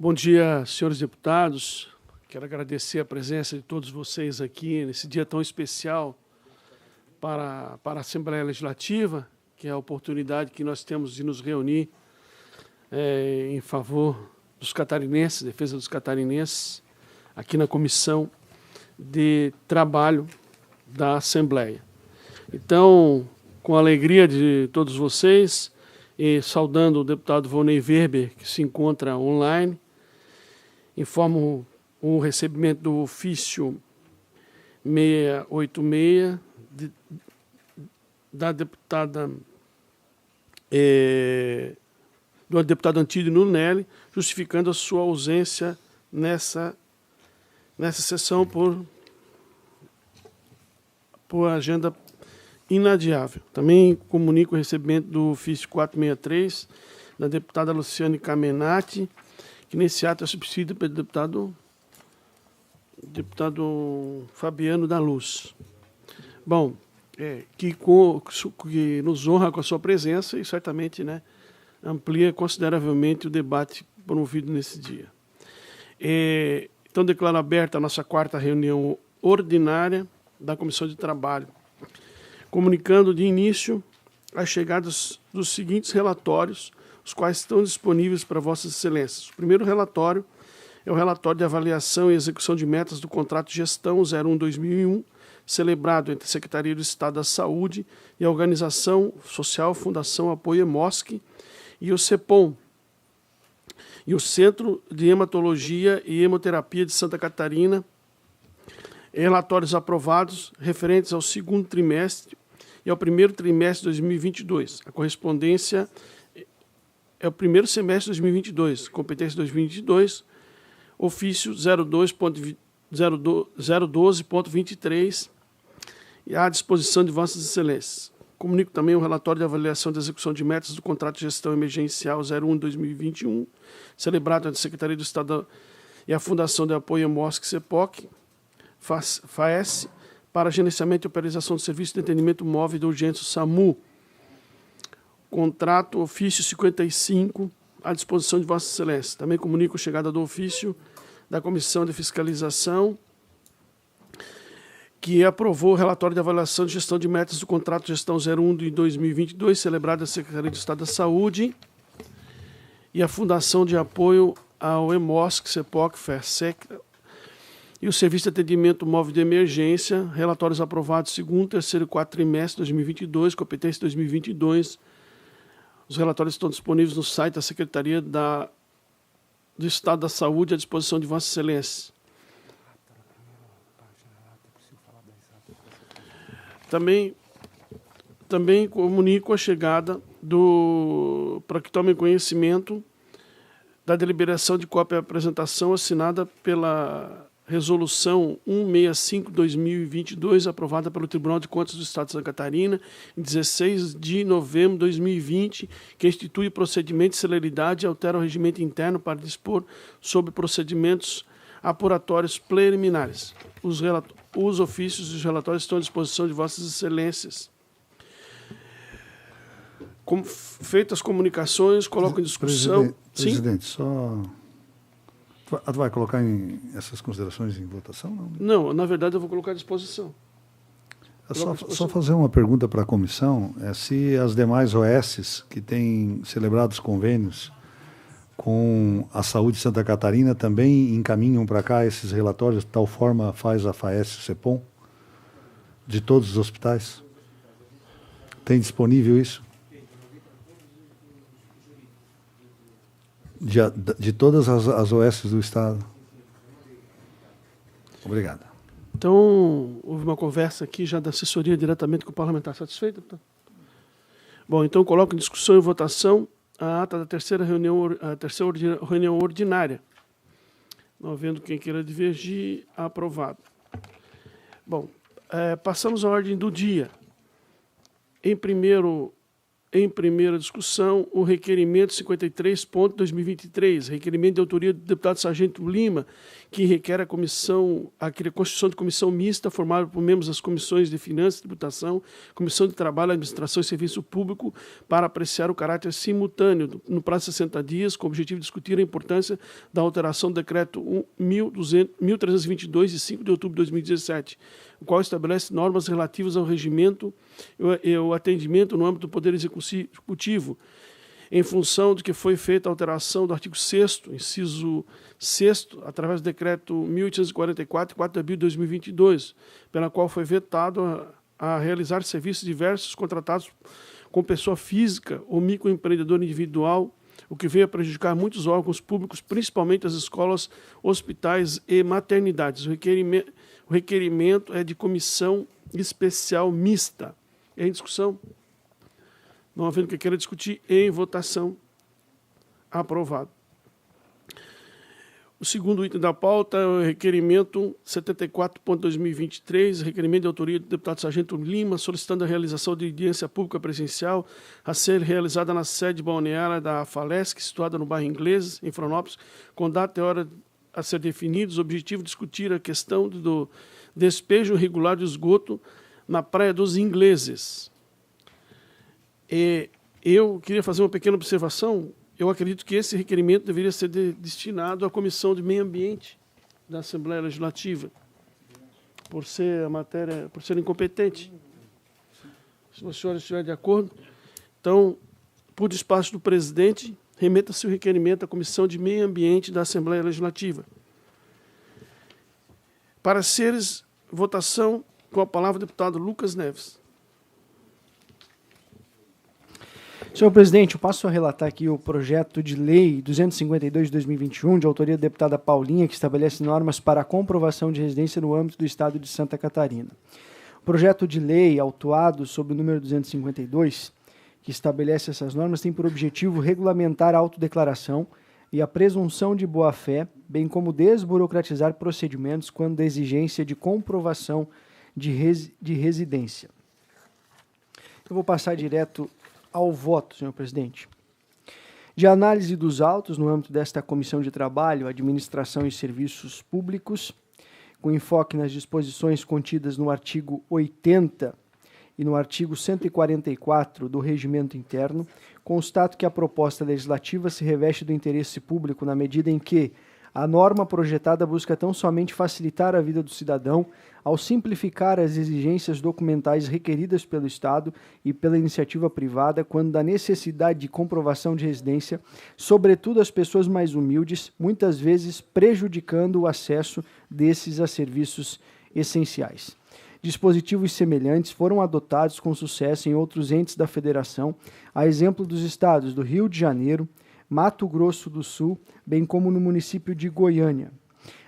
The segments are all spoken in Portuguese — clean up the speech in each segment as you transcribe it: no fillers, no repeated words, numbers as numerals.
Bom dia, senhores deputados. Quero agradecer a presença de todos vocês aqui nesse dia tão especial para a Assembleia Legislativa, que é a oportunidade que nós temos de nos reunir em favor dos catarinenses, defesa dos catarinenses, aqui na Comissão de Trabalho da Assembleia. Então, com a alegria de todos vocês, e saudando o deputado Volney Weber, que se encontra online, informo o recebimento do ofício 686 da deputada do deputado Antídio Nunelli, justificando a sua ausência nessa sessão por agenda inadiável. Também comunico o recebimento do ofício 463 da deputada Luciane Camenati, que nesse ato é substituído pelo deputado Fabiano da Luz. Bom, que nos honra com a sua presença e certamente, amplia consideravelmente o debate promovido nesse dia. Então, declaro aberta a nossa quarta reunião ordinária da Comissão de Trabalho, comunicando de início a chegada dos seguintes relatórios, os quais estão disponíveis para Vossas Excelências. O primeiro relatório é o relatório de avaliação e execução de metas do contrato de gestão 01-2001, celebrado entre a Secretaria do Estado da Saúde e a Organização Social Fundação Apoio EMOSC e o CEPOM, e o Centro de Hematologia e Hemoterapia de Santa Catarina. Relatórios aprovados referentes ao segundo trimestre e ao primeiro trimestre de 2022. A correspondência é o primeiro semestre de 2022, competência 2022, ofício 012.23, e à disposição de Vossas Excelências. Comunico também o relatório de avaliação de execução de metas do contrato de gestão emergencial 01-2021, celebrado entre a Secretaria do Estado e a Fundação de Apoio EMOSC-CEPOC, FAES, para gerenciamento e operação do Serviço de Atendimento Móvel de Urgência SAMU. Contrato ofício 55, à disposição de Vossas Excelências. Também comunico a chegada do ofício da Comissão de Fiscalização, que aprovou o relatório de avaliação de gestão de metas do contrato de gestão 01 de 2022, celebrado na Secretaria do Estado da Saúde e a Fundação de Apoio ao EMOSC, CEPOC, FERSEC, e o Serviço de Atendimento Móvel de Emergência, relatórios aprovados segundo, terceiro e quarto trimestre de 2022, competência 2022. Os relatórios estão disponíveis no site da Secretaria do Estado da Saúde, à disposição de Vossas Excelências. Também comunico a chegada para que tomem conhecimento da deliberação de cópia e apresentação assinada pela Resolução 165/2022, aprovada pelo Tribunal de Contas do Estado de Santa Catarina, em 16 de novembro de 2020, que institui procedimento de celeridade e altera o regimento interno para dispor sobre procedimentos apuratórios preliminares. Os ofícios e os relatórios estão à disposição de Vossas Excelências. Como feitas as comunicações, coloco em discussão... Presidente, só... Tu vai colocar essas considerações em votação? Não, Não, na verdade eu vou colocar à disposição. Só fazer uma pergunta para a comissão, se as demais OSs que têm celebrado os convênios com a Saúde de Santa Catarina também encaminham para cá esses relatórios, de tal forma faz a FAES e o CEPOM, de todos os hospitais? Tem disponível isso? De todas as OSs do Estado. Obrigado. Então, houve uma conversa aqui já da assessoria diretamente com o parlamentar. Satisfeito? Bom, então coloco em discussão e votação a ata da terceira reunião ordinária. Não havendo quem queira divergir, aprovado. Bom, passamos à ordem do dia. Em primeiro em primeira discussão, o requerimento 53.2023, requerimento de autoria do deputado Sargento Lima, que requer a constituição de comissão mista formada por membros das comissões de Finanças e Tributação, Comissão de Trabalho, Administração e Serviço Público, para apreciar o caráter simultâneo, no prazo de 60 dias, com o objetivo de discutir a importância da alteração do decreto 1322, de 5 de outubro de 2017, o qual estabelece normas relativas ao regimento e o atendimento no âmbito do Poder Executivo, em função de que foi feita a alteração do artigo 6º, inciso 6º, através do decreto 1844, 4 de abril de 2022, pela qual foi vetado a realizar serviços diversos contratados com pessoa física ou microempreendedor individual, o que veio a prejudicar muitos órgãos públicos, principalmente as escolas, hospitais e maternidades. O requerimento é de comissão especial mista. Em discussão? Não havendo que queira discutir, em votação. Aprovado. O segundo item da pauta é o requerimento 74.2023, requerimento de autoria do deputado Sargento Lima, solicitando a realização de audiência pública presencial a ser realizada na sede balneária da Falesc, situada no bairro Ingleses, em Florianópolis, com data e hora a ser definidos. O objetivo é discutir a questão do despejo irregular de esgoto na Praia dos Ingleses. Eu queria fazer uma pequena observação. Eu acredito que esse requerimento deveria ser destinado à Comissão de Meio Ambiente da Assembleia Legislativa, por ser a matéria, por ser incompetente. Se os senhores estiverem de acordo, então, por despacho do presidente, remeta-se o requerimento à Comissão de Meio Ambiente da Assembleia Legislativa. Pareceres, votação, com a palavra o deputado Lucas Neves. Senhor presidente, eu passo a relatar aqui o projeto de lei 252 de 2021, de autoria da deputada Paulinha, que estabelece normas para a comprovação de residência no âmbito do estado de Santa Catarina. O projeto de lei, autuado sob o número 252, que estabelece essas normas, tem por objetivo regulamentar a autodeclaração e a presunção de boa-fé, bem como desburocratizar procedimentos quando da exigência de comprovação de residência. Eu vou passar direto ao voto, senhor presidente. De análise dos autos no âmbito desta Comissão de Trabalho, Administração e Serviços Públicos, com enfoque nas disposições contidas no artigo 80 e no artigo 144 do Regimento Interno, constato que a proposta legislativa se reveste do interesse público na medida em que a norma projetada busca tão somente facilitar a vida do cidadão ao simplificar as exigências documentais requeridas pelo Estado e pela iniciativa privada quando da necessidade de comprovação de residência, sobretudo às pessoas mais humildes, muitas vezes prejudicando o acesso desses a serviços essenciais. Dispositivos semelhantes foram adotados com sucesso em outros entes da Federação, a exemplo dos estados do Rio de Janeiro, Mato Grosso do Sul, bem como no município de Goiânia.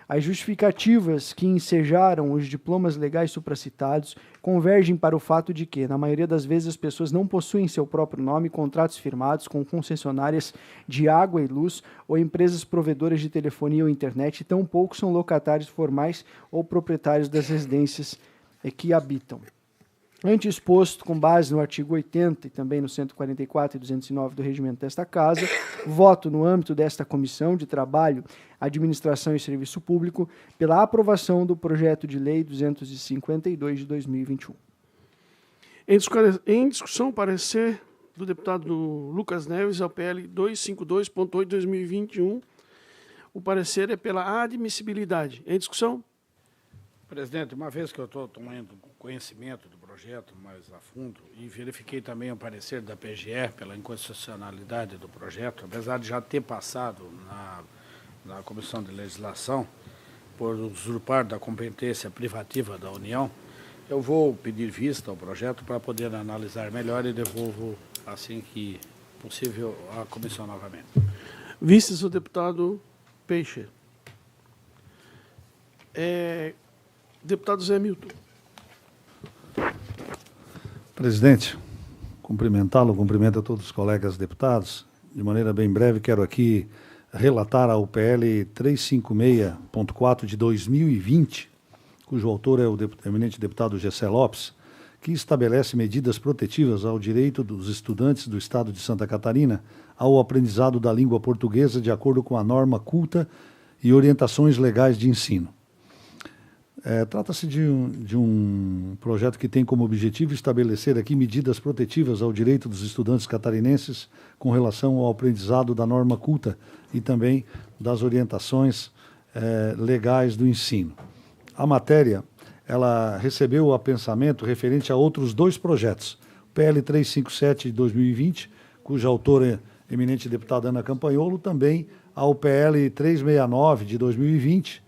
As justificativas que ensejaram os diplomas legais supracitados convergem para o fato de que, na maioria das vezes, as pessoas não possuem seu próprio nome e contratos firmados com concessionárias de água e luz ou empresas provedoras de telefonia ou internet, e tampouco são locatários formais ou proprietários das residências que habitam. Ante exposto, com base no artigo 80 e também no 144 e 209 do regimento desta Casa, voto no âmbito desta Comissão de Trabalho, Administração e Serviço Público pela aprovação do projeto de lei 252 de 2021. Em discussão, parecer do deputado Lucas Neves ao PL 252.8 de 2021. O parecer é pela admissibilidade. Em discussão? Presidente, uma vez que eu estou tomando conhecimento do projeto mais a fundo e verifiquei também o parecer da PGR pela inconstitucionalidade do projeto, apesar de já ter passado na Comissão de Legislação por usurpar da competência privativa da União, eu vou pedir vista ao projeto para poder analisar melhor e devolvo assim que possível à comissão novamente. Vistas o deputado Peixe. Deputado Zé Milton. Presidente, cumprimentá-lo, cumprimento a todos os colegas deputados. De maneira bem breve, quero aqui relatar ao PL 356.4 de 2020, cujo autor é o eminente deputado Gessé Lopes, que estabelece medidas protetivas ao direito dos estudantes do Estado de Santa Catarina ao aprendizado da língua portuguesa de acordo com a norma culta e orientações legais de ensino. Trata-se de um projeto que tem como objetivo estabelecer aqui medidas protetivas ao direito dos estudantes catarinenses com relação ao aprendizado da norma culta e também das orientações legais do ensino. A matéria ela recebeu o apensamento referente a outros 2 projetos, o PL 357 de 2020, cuja autora é eminente deputada Ana Campanholo, também ao PL 369 de 2020,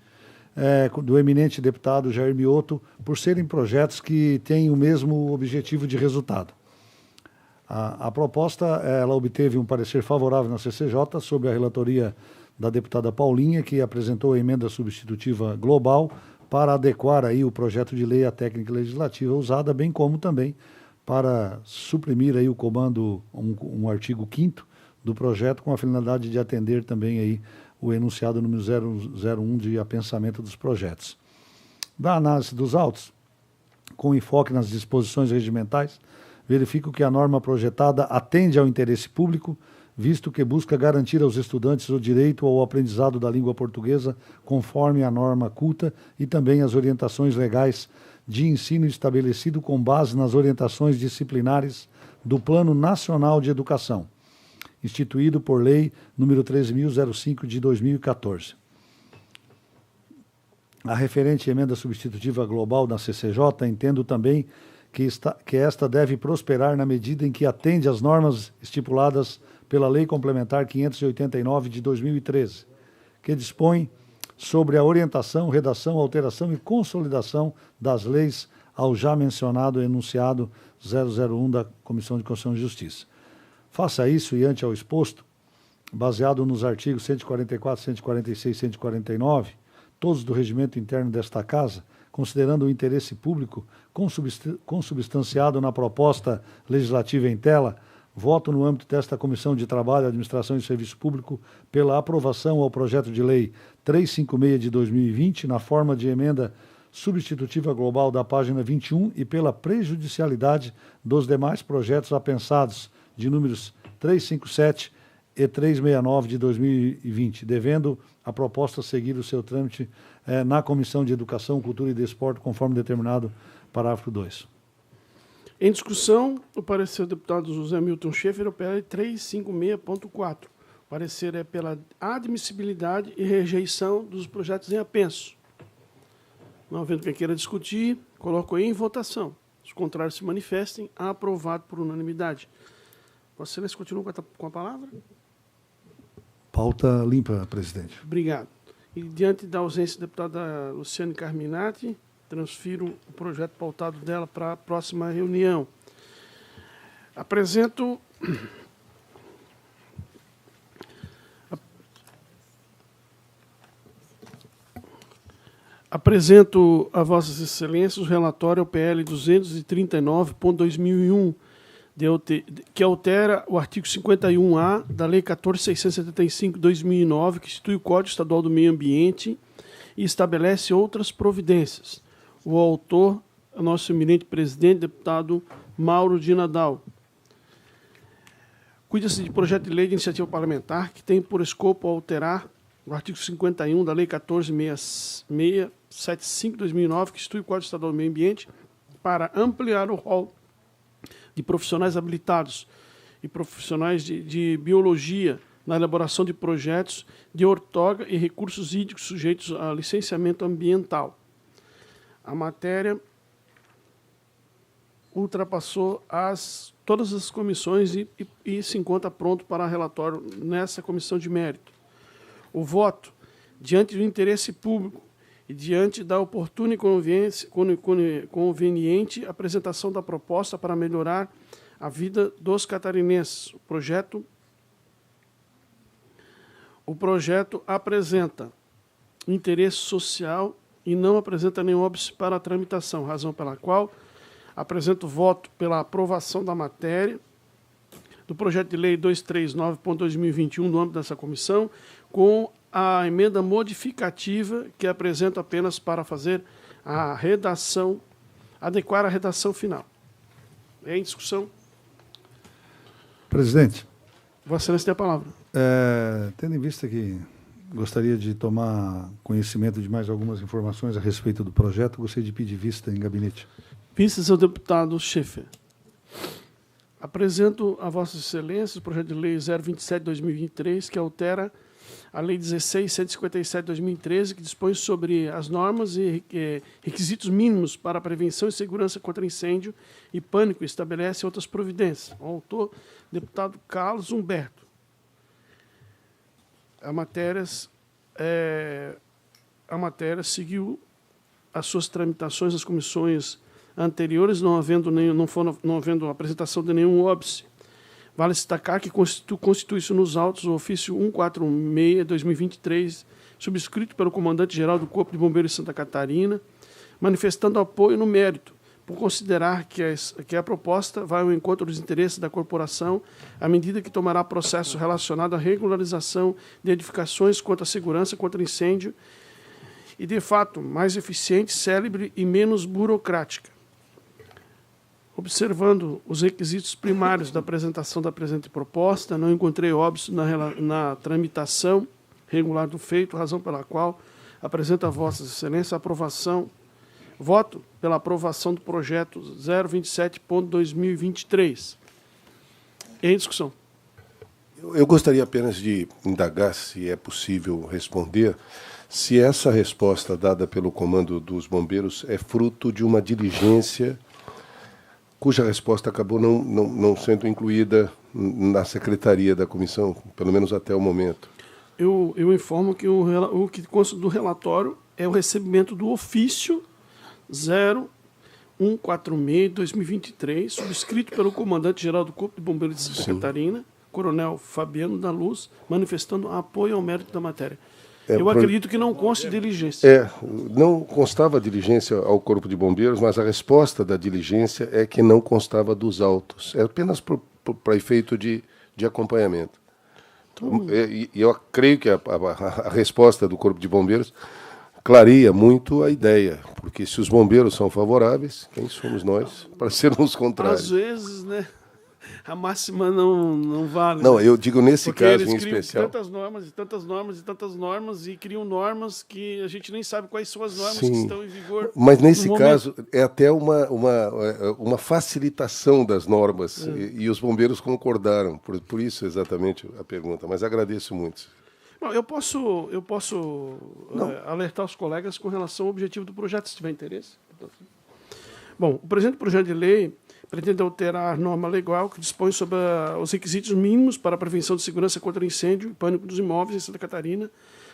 do eminente deputado Jair Mioto, por serem projetos que têm o mesmo objetivo de resultado. A proposta ela obteve um parecer favorável na CCJ sob a relatoria da deputada Paulinha, que apresentou a emenda substitutiva global para adequar aí o projeto de lei à técnica legislativa usada, bem como também para suprimir aí o comando, um artigo 5º do projeto, com a finalidade de atender também aí o enunciado número 001 de apensamento dos projetos. Da análise dos autos, com enfoque nas disposições regimentais, verifico que a norma projetada atende ao interesse público, visto que busca garantir aos estudantes o direito ao aprendizado da língua portuguesa conforme a norma culta e também as orientações legais de ensino estabelecido com base nas orientações disciplinares do Plano Nacional de Educação, instituído por Lei nº 13.005 de 2014. A referente emenda substitutiva global da CCJ, entendo também que esta deve prosperar na medida em que atende às normas estipuladas pela Lei Complementar 589 de 2013, que dispõe sobre a orientação, redação, alteração e consolidação das leis ao já mencionado enunciado 001 da Comissão de Constituição e Justiça. Faça isso e ante ao exposto, baseado nos artigos 144, 146 e 149, todos do regimento interno desta Casa, considerando o interesse público consubstanciado na proposta legislativa em tela, voto no âmbito desta Comissão de Trabalho, Administração e Serviço Público pela aprovação ao projeto de lei 356 de 2020, na forma de emenda substitutiva global da página 21 e pela prejudicialidade dos demais projetos apensados de números 357 e 369 de 2020, devendo a proposta seguir o seu trâmite na Comissão de Educação, Cultura e Desporto, conforme determinado parágrafo 2. Em discussão, o parecer do deputado José Milton Schaefer, o PL 356.4. O parecer é pela admissibilidade e rejeição dos projetos em apenso. Não havendo quem queira discutir, coloco em votação. Os contrários se manifestem, aprovado por unanimidade. Vossa Excelência continua com a palavra? Pauta limpa, presidente. Obrigado. E diante da ausência da deputada Luciane Carminati, transfiro o projeto pautado dela para a próxima reunião. Apresento a Vossas Excelências o relatório PL 239.2001, que altera o artigo 51A da Lei 14.675/2009, que institui o Código Estadual do Meio Ambiente e estabelece outras providências. O autor é o nosso eminente presidente, deputado Mauro de Nadal. Cuida-se de projeto de lei de iniciativa parlamentar que tem por escopo alterar o artigo 51 da Lei 14.675/2009, que institui o Código Estadual do Meio Ambiente, para ampliar o rol de profissionais habilitados e profissionais de biologia na elaboração de projetos de outorga e recursos hídricos sujeitos a licenciamento ambiental. A matéria ultrapassou todas as comissões e se encontra pronto para relatório nessa comissão de mérito. O voto, diante do interesse público e diante da oportuna e conveniente apresentação da proposta para melhorar a vida dos catarinenses. O projeto apresenta interesse social e não apresenta nenhum óbice para a tramitação, razão pela qual apresento voto pela aprovação da matéria do projeto de lei 239.2021 no âmbito dessa comissão, com a emenda modificativa que apresento apenas para fazer a redação, adequar a redação final. É em discussão. Presidente, Vossa Excelência tem a palavra. tendo em vista que gostaria de tomar conhecimento de mais algumas informações a respeito do projeto, gostaria de pedir vista em gabinete. Vistas ao deputado Schaeffer. Apresento a Vossa Excelência o projeto de lei 027/2023, que altera a Lei 16.157/2013, que dispõe sobre as normas e requisitos mínimos para a prevenção e segurança contra incêndio e pânico e estabelece outras providências. O autor, deputado Carlos Humberto. A matéria seguiu as suas tramitações nas comissões anteriores, não havendo apresentação de nenhum óbice. Vale destacar que constitui-se nos autos o ofício 146/2023, subscrito pelo comandante-geral do Corpo de Bombeiros de Santa Catarina, manifestando apoio no mérito, por considerar que a proposta vai ao encontro dos interesses da corporação, à medida que tomará processo relacionado à regularização de edificações contra a segurança contra incêndio e, de fato, mais eficiente, célebre e menos burocrática. Observando os requisitos primários da apresentação da presente proposta, não encontrei óbice na tramitação regular do feito, razão pela qual apresento a Vossa Excelência a aprovação. Voto pela aprovação do projeto 027.2023. Em discussão. Eu gostaria apenas de indagar, se é possível responder, se essa resposta dada pelo Comando dos Bombeiros é fruto de uma diligência cuja resposta acabou não sendo incluída na secretaria da comissão, pelo menos até o momento. Eu informo que o que consta do relatório é o recebimento do ofício 0146/2023, subscrito pelo comandante-geral do Corpo de Bombeiros de Santa Catarina, Coronel Fabiano da Luz, manifestando apoio ao mérito da matéria. Eu acredito que não conste diligência. Não constava diligência ao Corpo de Bombeiros, mas a resposta da diligência é que não constava dos autos. É apenas para efeito de acompanhamento. Então, eu creio que a resposta do Corpo de Bombeiros clareia muito a ideia, porque se os bombeiros são favoráveis, quem somos nós para sermos contrários? Às vezes, né, a máxima não vale. Não, eu digo nesse porque caso eles em criam especial. tantas normas e tantas normas e tantas normas e criam normas que a gente nem sabe quais são as normas Sim, que estão em vigor. Mas nesse no caso é até uma facilitação das normas e os bombeiros concordaram, por isso exatamente a pergunta, mas agradeço muito. Bom, eu posso alertar os colegas com relação ao objetivo do projeto, se tiver interesse. Bom, o presente projeto de lei pretende alterar a norma legal que dispõe sobre os requisitos mínimos para a prevenção de segurança contra incêndio e pânico dos imóveis em Santa Catarina,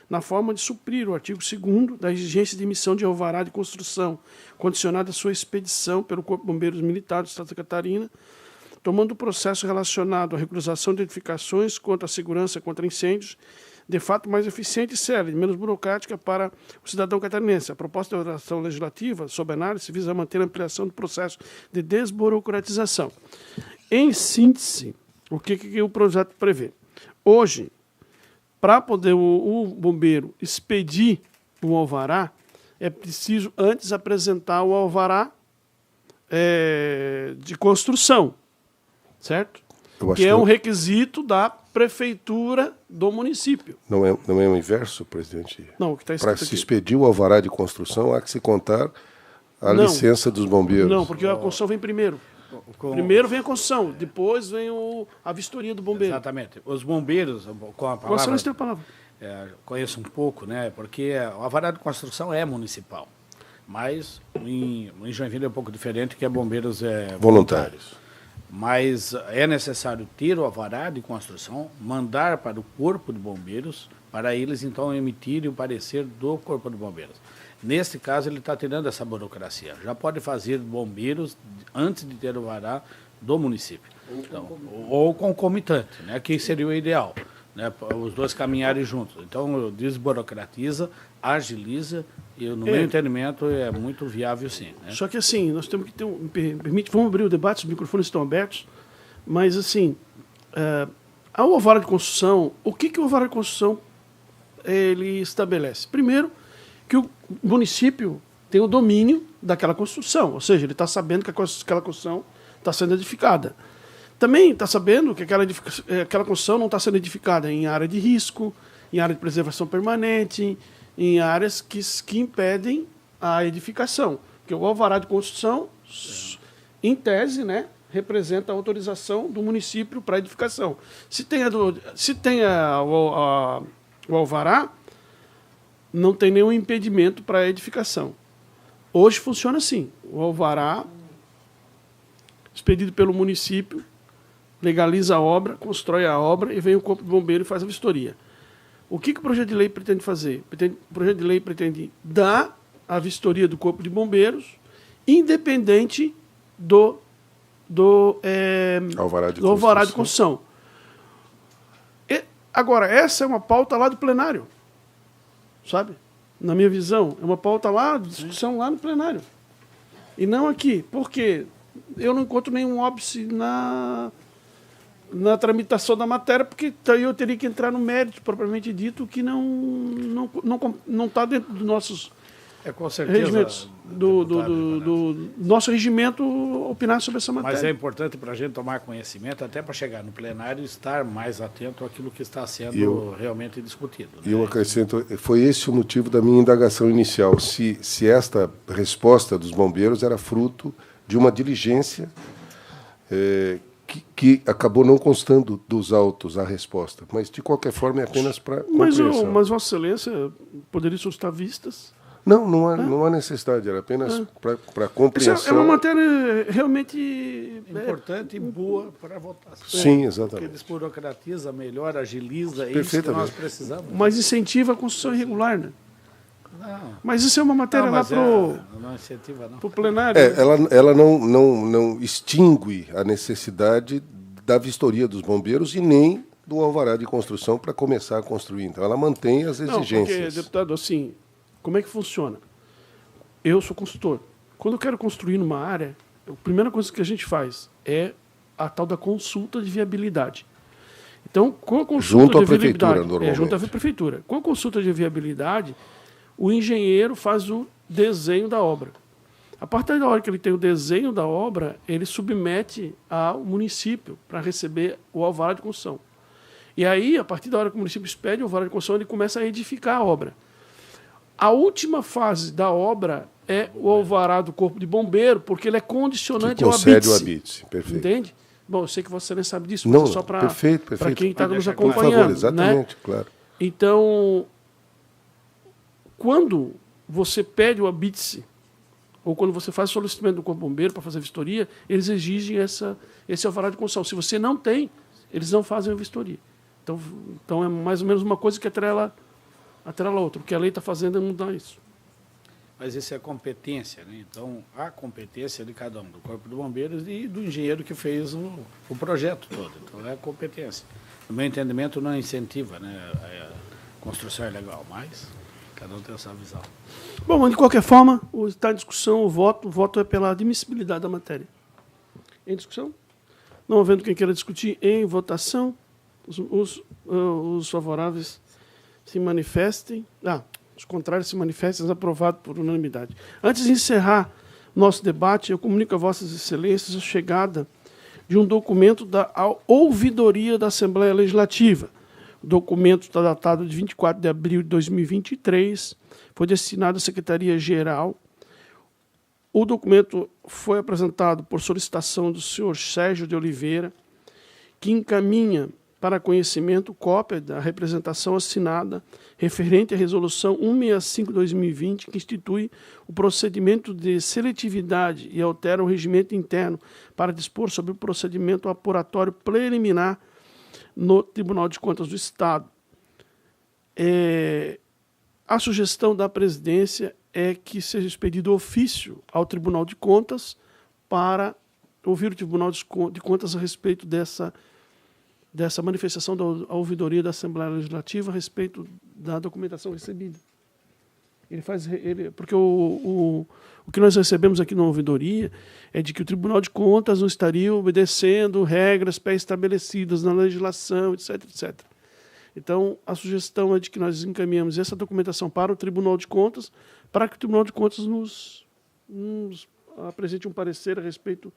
na forma de suprir o artigo 2º da exigência de emissão de alvará de construção, condicionada à sua expedição pelo Corpo de Bombeiros Militar de Santa Catarina, tomando o processo relacionado à regularização de edificações contra a segurança contra incêndios, de fato mais eficiente e célere, menos burocrática para o cidadão catarinense. A proposta de alteração legislativa, sob análise, visa manter a ampliação do processo de desburocratização. Em síntese, o que o projeto prevê? Hoje, para poder o bombeiro expedir o alvará, é preciso antes apresentar o alvará de construção, certo? Que é um requisito da prefeitura do município. Não é o inverso, presidente? Não, o que está escrito Para se aqui. expedir o alvará de construção, há que se contar a licença dos bombeiros. Não, porque a construção vem primeiro. Primeiro vem a construção, depois vem a vistoria do bombeiro. Exatamente. Os bombeiros, com a palavra... Você não tem a palavra. Conheço um pouco, né? Porque o alvará de construção é municipal. Mas em Joinville é um pouco diferente, que é bombeiros voluntários. Mas é necessário ter o alvará de construção, mandar para o Corpo de Bombeiros, para eles então emitirem o parecer do Corpo de Bombeiros. Neste caso, ele está tirando essa burocracia. Já pode fazer bombeiros antes de ter o alvará do município. Ou concomitante, né, que seria o ideal, né, os dois caminharem juntos. Então, desburocratiza, agiliza, e no meu entendimento é muito viável, sim. Né? Só que assim, nós temos que ter vamos abrir o debate, os microfones estão abertos, mas assim, ao alvará de construção, o que o alvará de construção ele estabelece? Primeiro, que o município tem o domínio daquela construção, ou seja, ele está sabendo que aquela construção está sendo edificada. Também está sabendo que aquela construção não está sendo edificada em área de risco, em área de preservação permanente, em áreas que impedem a edificação. Porque o alvará de construção, em tese, né, representa a autorização do município para edificação. Se tem o alvará, não tem nenhum impedimento para a edificação. Hoje funciona assim. O alvará, expedido pelo município, legaliza a obra, constrói a obra e vem o Corpo de Bombeiro e faz a vistoria. O que o projeto de lei pretende fazer? O projeto de lei pretende dar a vistoria do Corpo de Bombeiros, independente do alvará de construção. Agora, essa é uma pauta lá do plenário, sabe? Na minha visão, é uma pauta lá, discussão lá no plenário. E não aqui. Por quê? Eu não encontro nenhum óbice na tramitação da matéria, porque aí eu teria que entrar no mérito, propriamente dito, que não está dentro dos nossos com certeza, regimentos, do nosso regimento opinar sobre essa matéria. Mas é importante para a gente tomar conhecimento, até para chegar no plenário e estar mais atento àquilo que está sendo realmente discutido. E eu acrescento, foi esse o motivo da minha indagação inicial, se esta resposta dos bombeiros era fruto de uma diligência que acabou não constando dos autos a resposta, mas de qualquer forma é apenas para compreensão. Mas Vossa Excelência poderia solicitar vistas? Não há necessidade, era apenas para compreensão. É uma matéria realmente importante e boa para votação. Sim, exatamente. Porque desburocratiza, melhora, agiliza, é isso que nós precisamos. Mas incentiva a construção irregular, né? Não. Mas isso é uma matéria lá para o plenário. Ela não extingue a necessidade da vistoria dos bombeiros e nem do alvará de construção para começar a construir. Então, ela mantém as exigências. Porque, deputado, assim, como é que funciona? Eu sou consultor. Quando eu quero construir numa área, a primeira coisa que a gente faz é a tal da consulta de viabilidade. Então, com a consulta junto de à prefeitura, viabilidade, normalmente. Junto à prefeitura. Com a consulta de viabilidade, o engenheiro faz o desenho da obra. A partir da hora que ele tem o desenho da obra, ele submete ao município para receber o alvará de construção. E aí, a partir da hora que o município expede o alvará de construção, ele começa a edificar a obra. A última fase da obra é o alvará do Corpo de Bombeiro, porque ele é condicionante ao concede habite-se. o habite-se, perfeito. Entende? Bom, eu sei que você nem sabe disso, mas mas é só para quem está nos acompanhando. Por favor, exatamente, né? Claro. Então, quando você pede o habite-se, ou quando você faz o solicitamento do Corpo de Bombeiro para fazer a vistoria, eles exigem esse alvará de construção. Se você não tem, eles não fazem a vistoria. Então é mais ou menos uma coisa que atrela outra. O que a lei está fazendo é mudar isso. Mas isso é competência, né? Então, a competência de cada um, do Corpo de Bombeiros e do engenheiro que fez o projeto todo. Então, é a competência. No meu entendimento, não incentiva, né, a construção ilegal, mas cada um tem essa visão. Bom, mas de qualquer forma, está em discussão o voto é pela admissibilidade da matéria. Em discussão? Não havendo quem queira discutir, em votação, os favoráveis se manifestem. Os contrários se manifestem, aprovado por unanimidade. Antes de encerrar nosso debate, eu comunico a Vossas Excelências a chegada de um documento da Ouvidoria da Assembleia Legislativa. O documento está datado de 24 de abril de 2023, foi destinado à Secretaria-Geral. O documento foi apresentado por solicitação do senhor Sérgio de Oliveira, que encaminha para conhecimento cópia da representação assinada referente à Resolução 165/2020, que institui o procedimento de seletividade e altera o regimento interno para dispor sobre o procedimento apuratório preliminar no Tribunal de Contas do Estado. A sugestão da presidência é que seja expedido ofício ao Tribunal de Contas para ouvir o Tribunal de Contas a respeito dessa manifestação da ouvidoria da Assembleia Legislativa a respeito da documentação recebida. Porque o que nós recebemos aqui na ouvidoria é de que o Tribunal de Contas não estaria obedecendo regras pré-estabelecidas na legislação, etc, etc. Então, a sugestão é de que nós encaminhemos essa documentação para o Tribunal de Contas, para que o Tribunal de Contas nos apresente um parecer a respeito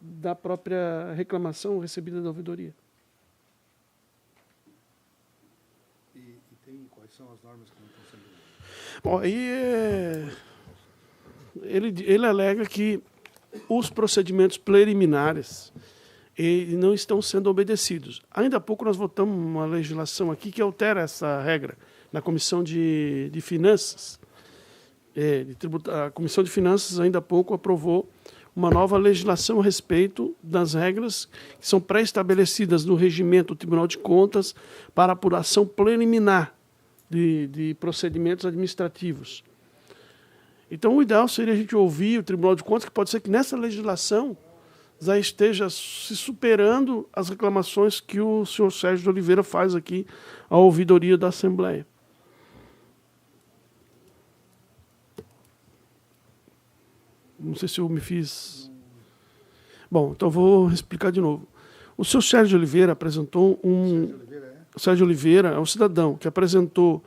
da própria reclamação recebida da ouvidoria. E quais são as normas que não estão sendo... Bom, aí ele alega que os procedimentos preliminares não estão sendo obedecidos. Ainda há pouco nós votamos uma legislação aqui que altera essa regra na Comissão de Finanças. A Comissão de Finanças ainda há pouco aprovou uma nova legislação a respeito das regras que são pré-estabelecidas no regimento do Tribunal de Contas para apuração preliminar de procedimentos administrativos. Então, o ideal seria a gente ouvir o Tribunal de Contas, que pode ser que nessa legislação já esteja se superando as reclamações que o senhor Sérgio de Oliveira faz aqui à ouvidoria da Assembleia. Não sei se eu me fiz... Bom, então vou explicar de novo. O senhor Sérgio de Oliveira apresentou O Sérgio Oliveira é um cidadão que apresentou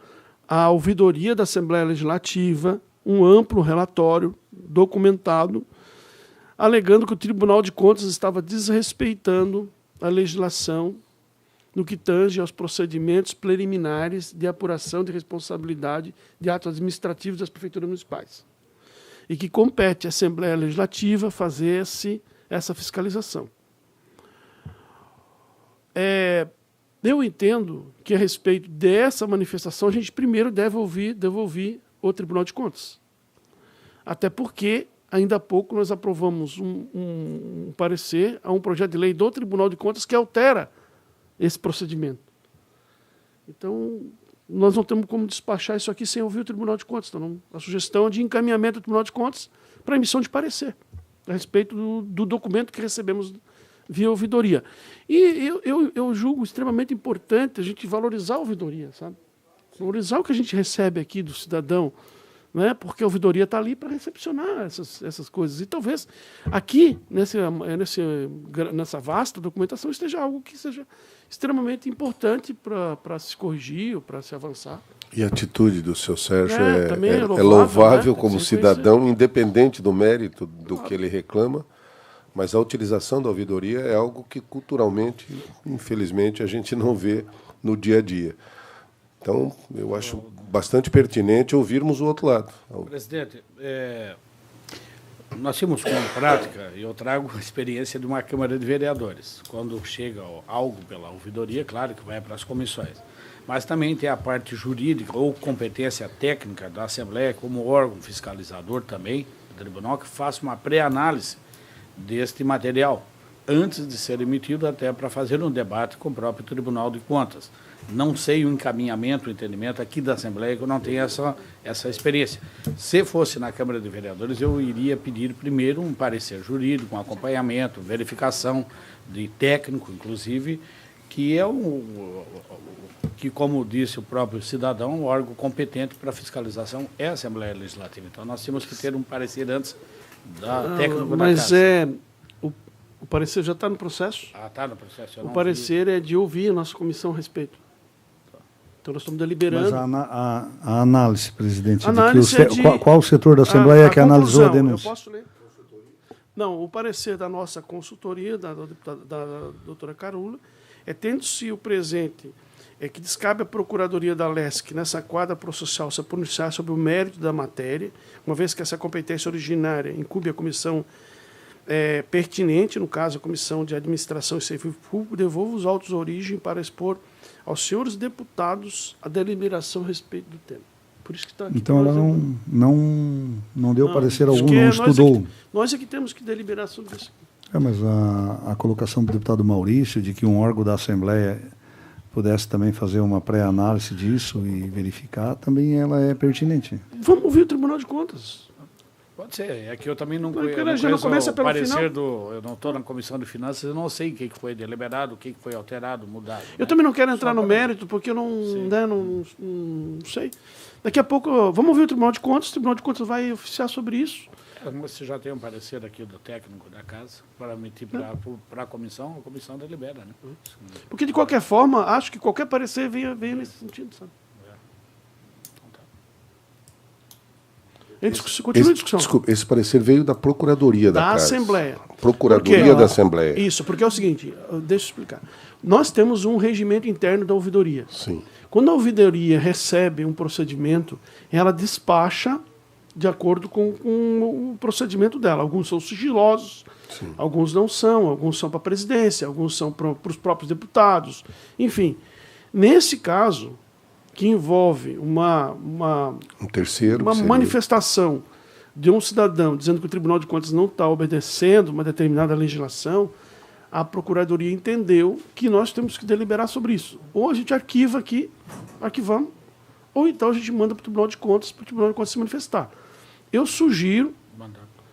à ouvidoria da Assembleia Legislativa um amplo relatório documentado, alegando que o Tribunal de Contas estava desrespeitando a legislação no que tange aos procedimentos preliminares de apuração de responsabilidade de atos administrativos das prefeituras municipais. E que compete à Assembleia Legislativa fazer essa fiscalização. Eu entendo que, a respeito dessa manifestação, a gente primeiro deve ouvir o Tribunal de Contas. Até porque, ainda há pouco, nós aprovamos um parecer a um projeto de lei do Tribunal de Contas que altera esse procedimento. Então, nós não temos como despachar isso aqui sem ouvir o Tribunal de Contas. Então, a sugestão é de encaminhamento do Tribunal de Contas para emissão de parecer a respeito do documento que recebemos via ouvidoria. E eu julgo extremamente importante a gente valorizar a ouvidoria, sabe? Valorizar o que a gente recebe aqui do cidadão, né? Porque a ouvidoria está ali para recepcionar essas coisas. E talvez aqui, nessa vasta documentação, esteja algo que seja extremamente importante para se corrigir ou para se avançar. E a atitude do seu Sérgio é louvável, né? como cidadão, independente do mérito do que ele reclama, mas a utilização da ouvidoria é algo que culturalmente, infelizmente, a gente não vê no dia a dia. Então, eu acho bastante pertinente ouvirmos o outro lado. Presidente, nós temos como prática, e eu trago a experiência de uma Câmara de Vereadores. Quando chega algo pela ouvidoria, claro que vai para as comissões. Mas também tem a parte jurídica ou competência técnica da Assembleia, como órgão fiscalizador também, do tribunal, que faça uma pré-análise deste material, antes de ser emitido, até para fazer um debate com o próprio Tribunal de Contas. Não sei o encaminhamento, o entendimento aqui da Assembleia, que eu não tenho essa experiência. Se fosse na Câmara de Vereadores, eu iria pedir primeiro um parecer jurídico, um acompanhamento, verificação de técnico, inclusive, que é que, como disse o próprio cidadão, o órgão competente para fiscalização é a Assembleia Legislativa. Então, nós temos que ter um parecer antes da técnica da casa. O parecer já está no processo? Está no processo. O parecer é de ouvir a nossa comissão a respeito. Então, nós estamos deliberando. Mas a análise, presidente, qual o setor da Assembleia que analisou a denúncia? Eu posso ler? Não, o parecer da nossa consultoria, da doutora Carula, tendo-se o presente que descabe à Procuradoria da LESC, nessa quadra processual, se pronunciar sobre o mérito da matéria, uma vez que essa competência originária incumbe a comissão pertinente, no caso, a Comissão de Administração e Serviço Público, devolva os autos de origem para expor aos senhores deputados a deliberação a respeito do tema. Por isso que está aqui. Então, ela não deu parecer algum, não estudou. Nós é que temos que deliberar sobre isso. Mas a colocação do deputado Maurício de que um órgão da Assembleia pudesse também fazer uma pré-análise disso e verificar, também ela é pertinente. Vamos ouvir o Tribunal de Contas. Pode ser. É que eu também não conheço o parecer eu não estou na Comissão de Finanças, eu não sei o que foi deliberado, o que foi alterado, mudado. Eu também não quero entrar no mérito, porque eu não sei. Daqui a pouco, vamos ouvir o Tribunal de Contas vai oficiar sobre isso. Você já tem um parecer aqui do técnico da casa para emitir para a comissão delibera, né? Porque, de qualquer forma, acho que qualquer parecer venha nesse sentido, sabe? Continua a discussão. Desculpa, esse parecer veio da Procuradoria da Casa. Assembleia. Procuradoria da Assembleia. Isso, porque é o seguinte, deixa eu explicar. Nós temos um regimento interno da ouvidoria. Sim. Quando a ouvidoria recebe um procedimento, ela despacha de acordo com o procedimento dela. Alguns são sigilosos, sim, alguns não são, alguns são para a presidência, alguns são para os próprios deputados. Enfim, nesse caso, que envolve uma manifestação de um cidadão dizendo que o Tribunal de Contas não está obedecendo uma determinada legislação, a Procuradoria entendeu que nós temos que deliberar sobre isso. Ou a gente arquiva aqui, arquivamos, ou então a gente manda para o Tribunal de Contas, para o Tribunal de Contas se manifestar. Eu sugiro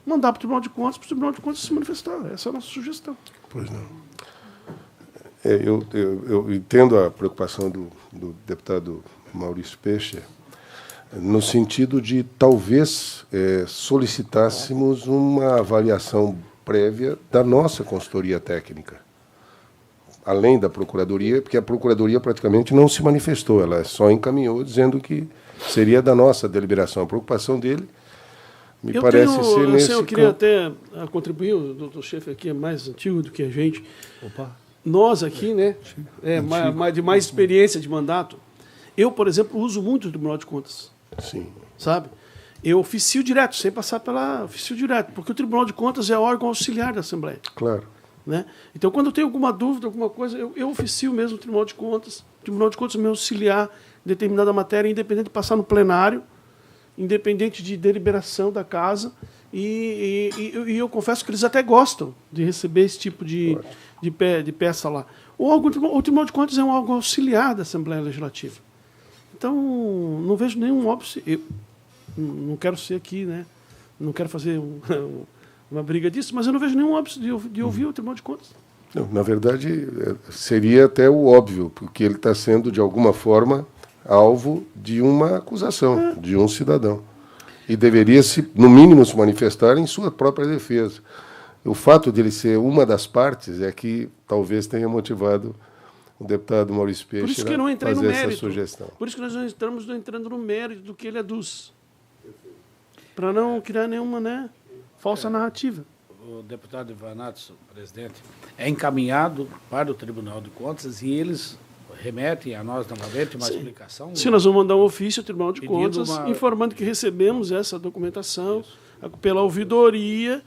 mandar para o Tribunal de Contas, para o Tribunal de Contas se manifestar. Essa é a nossa sugestão. Pois não. Eu entendo a preocupação do deputado Maurício Peixe, no sentido de talvez solicitássemos uma avaliação prévia da nossa consultoria técnica, além da Procuradoria, porque a Procuradoria praticamente não se manifestou, ela só encaminhou dizendo que seria da nossa deliberação. A preocupação dele me parece ser nesse Eu queria até contribuir, o doutor Chefe aqui é mais antigo do que a gente. Opa. Nós aqui, né, de mais experiência de mandato, eu, por exemplo, uso muito o Tribunal de Contas. Sim. Sabe? Eu oficio direto, sem passar pela... Oficio direto, porque o Tribunal de Contas é órgão auxiliar da Assembleia. Claro. Né? Então, quando eu tenho alguma dúvida, alguma coisa, eu oficio mesmo o Tribunal de Contas. O Tribunal de Contas é meu auxiliar em determinada matéria, independente de passar no plenário, independente de deliberação da casa. E eu confesso que eles até gostam de receber esse tipo de peça lá. O Tribunal de Contas é um órgão auxiliar da Assembleia Legislativa. Então, não vejo nenhum óbice. Eu não quero ser aqui, né? Não quero fazer uma briga disso, mas eu não vejo nenhum óbice de ouvir o Tribunal de Contas. Não, na verdade, seria até o óbvio, porque ele está sendo, de alguma forma, alvo de uma acusação, de um cidadão. E deveria, no mínimo, se manifestar em sua própria defesa. O fato de ele ser uma das partes é que talvez tenha motivado o deputado Maurício Peixe por isso que eu não entrei fazer no mérito. essa sugestão. Por isso que nós não estamos entrando no mérito do que ele aduz. Para não criar nenhuma falsa narrativa. O deputado Ivanato, presidente, é encaminhado para o Tribunal de Contas e eles remetem a nós novamente uma explicação? Sim, nós vamos mandar um ofício ao Tribunal de Contas informando que recebemos essa documentação pela ouvidoria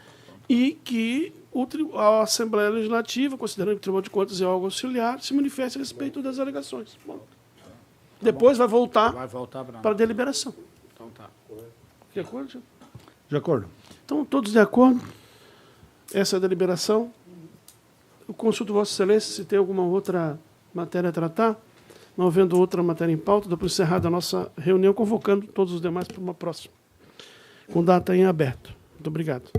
e que a Assembleia Legislativa, considerando que o Tribunal de Contas é algo auxiliar, se manifesta a respeito das alegações. Bom, depois vai voltar para a deliberação. Então tá. De acordo, senhor? De acordo. Então, todos de acordo? Essa é a deliberação. Eu consulto Vossa Excelência se tem alguma outra matéria a tratar. Não havendo outra matéria em pauta, dá para encerrar a nossa reunião, convocando todos os demais para uma próxima. Com data em aberto. Muito obrigado.